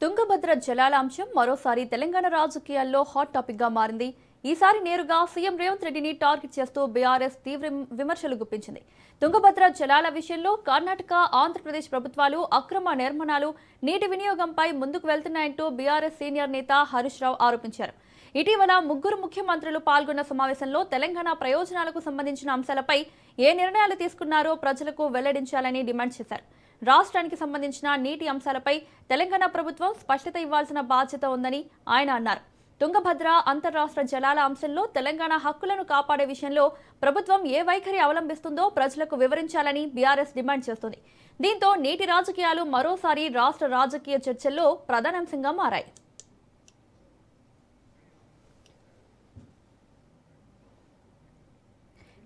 తుంగభద్ర జలాల అంశం మరోసారి తెలంగాణ రాజకీయాల్లో హాట్ టాపిక్ గా మారింది. ఈసారి నేరుగా సీఎం రేవంత్ రెడ్డిని టార్గెట్ చేస్తూ బీఆర్ఎస్ తీవ్ర విమర్శలు గుప్పించింది. తుంగభద్ర జలాల విషయంలో కర్ణాటక, ఆంధ్రప్రదేశ్ ప్రభుత్వాలు అక్రమ నిర్మాణాలు, నీటి వినియోగంపై ముందుకు వెళ్తున్నాయంటూ బీఆర్ఎస్ సీనియర్ నేత హరీష్ రావు ఆరోపించారు. ఇటీవల ముగ్గురు ముఖ్యమంత్రులు పాల్గొన్న సమావేశంలో తెలంగాణ ప్రయోజనాలకు సంబంధించిన అంశాలపై ఏ నిర్ణయాలు తీసుకున్నారో ప్రజలకు వెల్లడించాలని డిమాండ్ చేశారు. రాష్ట్రానికి సంబంధించిన నీటి అంశాలపై తెలంగాణ ప్రభుత్వం స్పష్టత ఇవ్వాల్సిన బాధ్యత ఉందని ఆయన అన్నారు. తుంగభద్ర అంతర్రాష్ట్ర జలాల అంశంలో తెలంగాణ హక్కులను కాపాడే విషయంలో ప్రభుత్వం ఏ వైఖరి అవలంబిస్తుందో ప్రజలకు వివరించాలని బీఆర్ఎస్ డిమాండ్ చేస్తుంది. దీంతో నీటి రాజకీయాలు మరోసారి రాష్ట్ర రాజకీయ చర్చల్లో ప్రధానాంశంగా మారాయి.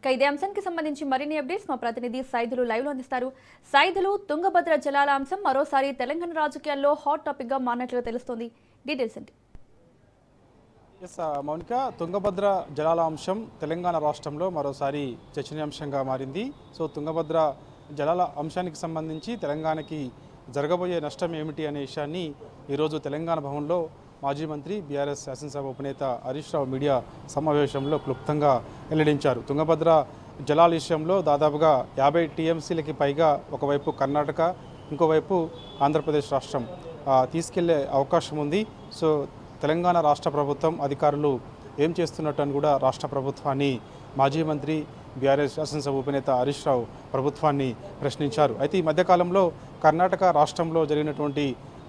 ఇదే అంశానికి సంబంధించి మరిన్ని అప్డేట్స్ మా ప్రతినిధి సైదులు లైవ్ లో అందిస్తారు. సైదులు, తుంగభద్ర జలాల అంశం మరోసారి తెలంగాణ రాజకీయాల్లో హాట్ టాపిక్ గా మారినట్లుగా తెలుస్తోంది. డీటెయిల్స్ ఏంటి? మౌనిక, తుంగభద్ర జలాల అంశం తెలంగాణ రాష్ట్రంలో మరోసారి చర్చనీయాంశంగా మారింది. సో తుంగభద్ర జలాల అంశానికి సంబంధించి తెలంగాణకి జరగబోయే నష్టం ఏమిటి అనే విషయాన్ని ఈరోజు తెలంగాణ భవన్లో మాజీ మంత్రి బీఆర్ఎస్ శాసనసభ ఉపనేత హరీష్ రావు మీడియా సమావేశంలో క్లుప్తంగా వెల్లడించారు. తుంగభద్ర జలాల విషయంలో దాదాపుగా 50 టీఎంసీలకి పైగా ఒకవైపు కర్ణాటక, ఇంకోవైపు ఆంధ్రప్రదేశ్ రాష్ట్రం తీసుకెళ్లే అవకాశం ఉంది. సో తెలంగాణ రాష్ట్ర ప్రభుత్వం అధికారులు ఏం చేస్తున్నట్టు అని కూడా రాష్ట్ర ప్రభుత్వాన్ని మాజీ మంత్రి బీఆర్ఎస్ శాసనసభ ఉపనేత హరీష్ రావు ప్రభుత్వాన్ని ప్రశ్నించారు. అయితే ఈ మధ్యకాలంలో కర్ణాటక రాష్ట్రంలో జరిగినటువంటి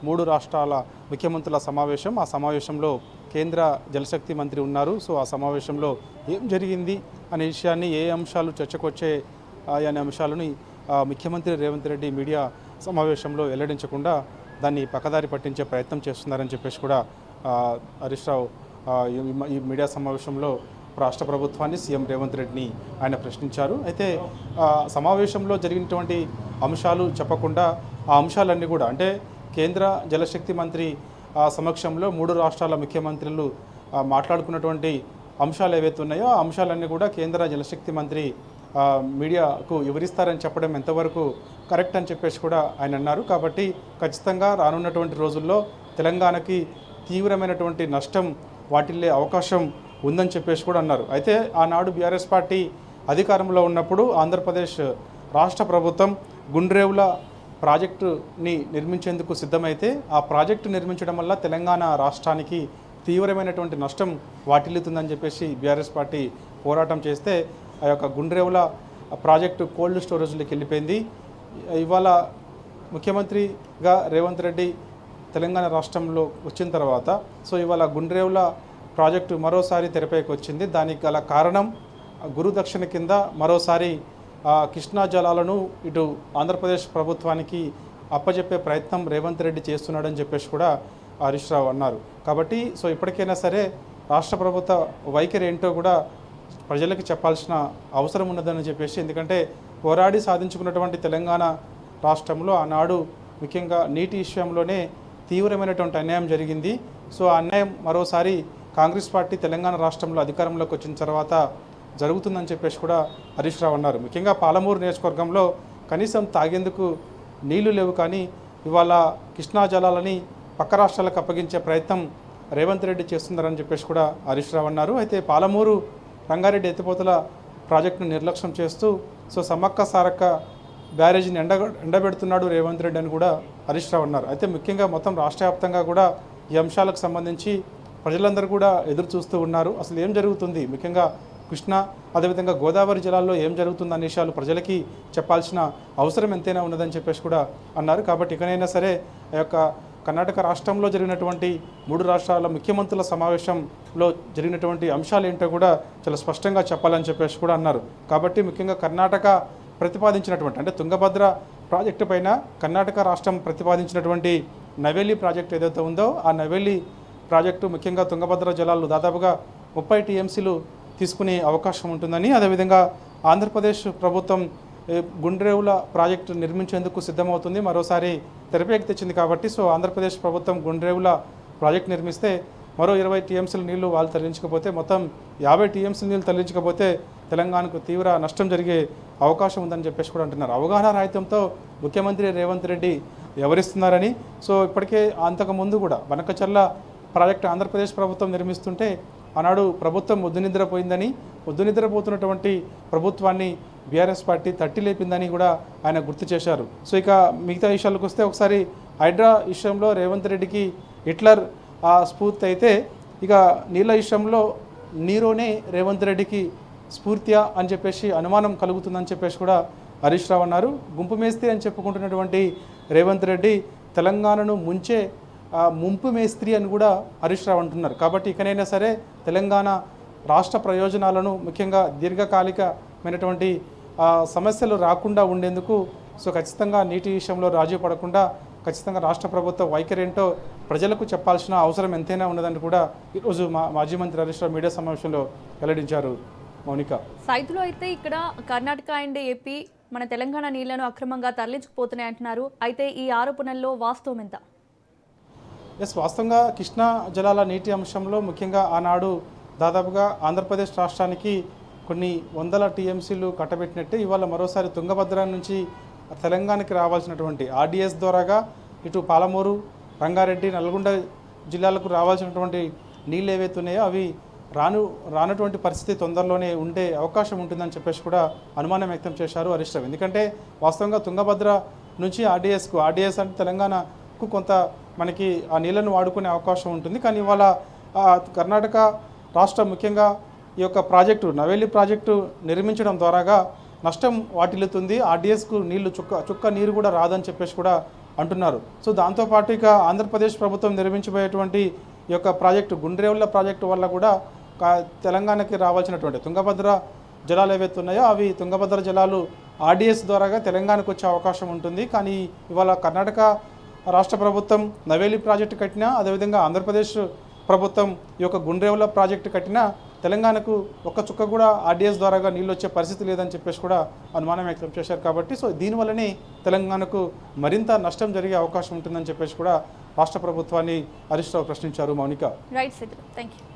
3 రాష్ట్రాల ముఖ్యమంత్రుల సమావేశం, ఆ సమావేశంలో కేంద్ర జలశక్తి మంత్రి ఉన్నారు. సో ఆ సమావేశంలో ఏం జరిగింది అనే విషయాన్ని, ఏ అంశాలు చర్చకు వచ్చే అనే అంశాలని ముఖ్యమంత్రి రేవంత్ రెడ్డి మీడియా సమావేశంలో వెల్లడించకుండా దాన్ని పక్కదారి పట్టించే ప్రయత్నం చేస్తున్నారని చెప్పేసి కూడా హరీష్ రావు ఈ మీడియా సమావేశంలో రాష్ట్ర ప్రభుత్వాన్ని, సీఎం రేవంత్ రెడ్డిని ఆయన ప్రశ్నించారు. అయితే సమావేశంలో జరిగినటువంటి అంశాలు చెప్పకుండా ఆ అంశాలన్నీ కూడా, అంటే కేంద్ర జలశక్తి మంత్రి సమక్షంలో 3 రాష్ట్రాల ముఖ్యమంత్రులు మాట్లాడుకున్నటువంటి అంశాలు ఏవైతే ఉన్నాయో ఆ అంశాలన్నీ కూడా కేంద్ర జలశక్తి మంత్రి మీడియాకు వివరిస్తారని చెప్పడం ఎంతవరకు కరెక్ట్ అని చెప్పేసి కూడా ఆయన అన్నారు. కాబట్టి ఖచ్చితంగా రానున్నటువంటి రోజుల్లో తెలంగాణకి తీవ్రమైనటువంటి నష్టం వాటిల్లే అవకాశం ఉందని చెప్పేసి కూడా అన్నారు. అయితే ఆనాడు బీఆర్ఎస్ పార్టీ అధికారంలో ఉన్నప్పుడు ఆంధ్రప్రదేశ్ రాష్ట్ర ప్రభుత్వం గుండ్రేవుల ప్రాజెక్టుని నిర్మించేందుకు సిద్ధమైతే ఆ ప్రాజెక్టు నిర్మించడం వల్ల తెలంగాణ రాష్ట్రానికి తీవ్రమైనటువంటి నష్టం వాటిల్లుతుందని చెప్పేసి బీఆర్ఎస్ పార్టీ పోరాటం చేస్తే ఆ యొక్క గుండ్రేవుల ప్రాజెక్టు కోల్డ్ స్టోరేజ్లోకి వెళ్ళిపోయింది. ఇవాళ ముఖ్యమంత్రిగా రేవంత్ రెడ్డి తెలంగాణ రాష్ట్రంలో వచ్చిన తర్వాత సో ఇవాళ గుండ్రేవుల ప్రాజెక్టు మరోసారి తెరపైకి వచ్చింది. దానికి గల కారణం గురుదక్షిణ కింద మరోసారి కృష్ణా జలాలను ఇటు ఆంధ్రప్రదేశ్ ప్రభుత్వానికి అప్పచెప్పే ప్రయత్నం రేవంత్ రెడ్డి చేస్తున్నాడని చెప్పేసి కూడా హరీష్ రావు అన్నారు. కాబట్టి సో ఇప్పటికైనా సరే రాష్ట్ర ప్రభుత్వ వైఖరి ఏంటో కూడా ప్రజలకు చెప్పాల్సిన అవసరం ఉన్నదని చెప్పేసి, ఎందుకంటే పోరాడి సాధించుకున్నటువంటి తెలంగాణ రాష్ట్రంలో ఆనాడు ముఖ్యంగా నీటి విషయంలోనే తీవ్రమైనటువంటి అన్యాయం జరిగింది. సో ఆ అన్యాయం మరోసారి కాంగ్రెస్ పార్టీ తెలంగాణ రాష్ట్రంలో అధికారంలోకి వచ్చిన తర్వాత జరుగుతుందని చెప్పేసి కూడా హరీష్ రావు అన్నారు. ముఖ్యంగా పాలమూరు నియోజకవర్గంలో కనీసం తాగేందుకు నీళ్లు లేవు, కానీ ఇవాళ కృష్ణా జలాలని పక్క రాష్ట్రాలకు అప్పగించే ప్రయత్నం రేవంత్ రెడ్డి చేస్తున్నారని చెప్పేసి కూడా హరీష్ రావు అన్నారు. అయితే పాలమూరు రంగారెడ్డి ఎత్తిపోతల ప్రాజెక్టును నిర్లక్ష్యం చేస్తూ సో సమ్మక్క సారక్క బ్యారేజీని ఎండబెడుతున్నాడు రేవంత్ రెడ్డి అని కూడా హరీష్ రావు అన్నారు. అయితే ముఖ్యంగా మొత్తం రాష్ట్ర వ్యాప్తంగా కూడా ఈ అంశాలకు సంబంధించి ప్రజలందరూ కూడా ఎదురు చూస్తూ ఉన్నారు. అసలు ఏం జరుగుతుంది, ముఖ్యంగా కృష్ణా అదేవిధంగా గోదావరి జిల్లాల్లో ఏం జరుగుతుంది అనే విషయాలు ప్రజలకి చెప్పాల్సిన అవసరం ఎంతైనా ఉన్నదని చెప్పేసి కూడా అన్నారు. కాబట్టి ఇకనైనా సరే ఆ యొక్క కర్ణాటక రాష్ట్రంలో జరిగినటువంటి 3 రాష్ట్రాల ముఖ్యమంత్రుల సమావేశంలో జరిగినటువంటి అంశాలు ఏంటో కూడా చాలా స్పష్టంగా చెప్పాలని చెప్పేసి కూడా అన్నారు. కాబట్టి ముఖ్యంగా కర్ణాటక ప్రతిపాదించినటువంటి, అంటే తుంగభద్ర ప్రాజెక్టు పైన కర్ణాటక రాష్ట్రం ప్రతిపాదించినటువంటి నవేలి ప్రాజెక్టు ఏదైతే ఉందో ఆ నవేలి ప్రాజెక్టు ముఖ్యంగా తుంగభద్ర జలాలు దాదాపుగా 30 టీఎంసీలు తీసుకునే అవకాశం ఉంటుందని, అదేవిధంగా ఆంధ్రప్రదేశ్ ప్రభుత్వం గుండ్రేవుల ప్రాజెక్టు నిర్మించేందుకు సిద్ధమవుతుంది, మరోసారి తెరపైకి తెచ్చింది. కాబట్టి సో ఆంధ్రప్రదేశ్ ప్రభుత్వం గుండ్రేవుల ప్రాజెక్టు నిర్మిస్తే మరో 20 టీఎంసీల నీళ్లు వాళ్ళు తరలించకపోతే, మొత్తం 50 టీఎంసీల నీళ్ళు తరలించకపోతే తెలంగాణకు తీవ్ర నష్టం జరిగే అవకాశం ఉందని చెప్పేసి కూడా అంటున్నారు. అవగాహన రాహిత్యంతో ముఖ్యమంత్రి రేవంత్ రెడ్డి వ్యవహరిస్తున్నారని, సో ఇప్పటికే అంతకుముందు కూడా బనకచర్ల ప్రాజెక్టు ఆంధ్రప్రదేశ్ ప్రభుత్వం నిర్మిస్తుంటే ఆనాడు ప్రభుత్వం ముద్దునిద్రపోయిందని, ముద్దునిద్రపోతున్నటువంటి ప్రభుత్వాన్ని బీఆర్ఎస్ పార్టీ తట్టి లేపిందని కూడా ఆయన గుర్తు చేశారు. సో ఇక మిగతా విషయాలకు వస్తే ఒకసారి హైడ్రా విషయంలో రేవంత్ రెడ్డికి హిట్లర్ స్ఫూర్తి అయితే, ఇక నీళ్ళ విషయంలో నీరోనే రేవంత్ రెడ్డికి స్ఫూర్తియా అని చెప్పేసి అనుమానం కలుగుతుందని చెప్పేసి కూడా హరీష్ రావు అన్నారు. గుంపు మేస్త్రి అని చెప్పుకుంటున్నటువంటి రేవంత్ రెడ్డి తెలంగాణను ముంచే ముంపు మేస్త్రి అని కూడా హరీష్ రావు అంటున్నారు. కాబట్టి ఇకనైనా సరే తెలంగాణ రాష్ట్ర ప్రయోజనాలను, ముఖ్యంగా దీర్ఘకాలికమైనటువంటి సమస్యలు రాకుండా ఉండేందుకు సో ఖచ్చితంగా నీటి విషయంలో రాజీ పడకుండా ఖచ్చితంగా రాష్ట్ర ప్రభుత్వ వైఖరి ఏంటో ప్రజలకు చెప్పాల్సిన అవసరం ఎంతైనా ఉన్నదని కూడా ఈరోజు మాజీ మంత్రి హరీష్ రావు మీడియా సమావేశంలో వెల్లడించారు. మౌనిక, సైతులో అయితే ఇక్కడ కర్ణాటక అండ్ ఏపీ మన తెలంగాణ నీళ్లను అక్రమంగా తరలించుకుపోతున్నాయి అంటున్నారు. అయితే ఈ ఆరోపణల్లో వాస్తవం ఎంత? వాస్తవంగా కృష్ణా జలాల నీటి అంశంలో ముఖ్యంగా ఆనాడు దాదాపుగా ఆంధ్రప్రదేశ్ రాష్ట్రానికి కొన్ని వందల టీఎంసీలు కట్టబెట్టినట్టే ఇవాళ మరోసారి తుంగభద్ర నుంచి తెలంగాణకి రావాల్సినటువంటి ఆర్డీఎస్ ద్వారాగా ఇటు పాలమూరు, రంగారెడ్డి, నల్గొండ జిల్లాలకు రావాల్సినటువంటి నీళ్ళు ఏవైతే ఉన్నాయో అవి రానటువంటి పరిస్థితి తొందరలోనే ఉండే అవకాశం ఉంటుందని చెప్పేసి కూడా అనుమానం వ్యక్తం చేశారు హరీష్ రావు. ఎందుకంటే వాస్తవంగా తుంగభద్ర నుంచి ఆర్డీఎస్ అంటే తెలంగాణకు కొంత మనకి ఆ నీళ్లను వాడుకునే అవకాశం ఉంటుంది. కానీ ఇవాళ కర్ణాటక రాష్ట్రం ముఖ్యంగా ఈ యొక్క ప్రాజెక్టు నవేలి ప్రాజెక్టు నిర్మించడం ద్వారాగా నష్టం వాటిల్లుతుంది. ఆర్డీఎస్కు నీళ్లు చుక్క నీరు కూడా రాదని చెప్పేసి కూడా అంటున్నారు. సో దాంతోపాటు ఇక ఆంధ్రప్రదేశ్ ప్రభుత్వం నిర్మించబోయేటువంటి ఈ యొక్క ప్రాజెక్టు గుండ్రేవుల ప్రాజెక్టు వల్ల కూడా తెలంగాణకి రావాల్సినటువంటి తుంగభద్ర జలాలు ఏవైతే ఉన్నాయో అవి తుంగభద్ర జలాలు ఆర్డీఎస్ ద్వారాగా తెలంగాణకు వచ్చే అవకాశం ఉంటుంది. కానీ ఇవాళ కర్ణాటక రాష్ట్ర ప్రభుత్వం నవేలి ప్రాజెక్టు కట్టినా, అదేవిధంగా ఆంధ్రప్రదేశ్ ప్రభుత్వం ఈ యొక్క గుండ్రేవుల ప్రాజెక్టు కట్టినా తెలంగాణకు ఒక్క చుక్క కూడా ఆర్డీఎస్ ద్వారాగా నీళ్ళు వచ్చే పరిస్థితి లేదని చెప్పేసి కూడా అనుమానం వ్యక్తం చేశారు. కాబట్టి సో దీనివల్లనే తెలంగాణకు మరింత నష్టం జరిగే అవకాశం ఉంటుందని చెప్పేసి కూడా రాష్ట్ర ప్రభుత్వాన్ని హరీష్ రావు ప్రశ్నించారు. Mounika, right, thank you.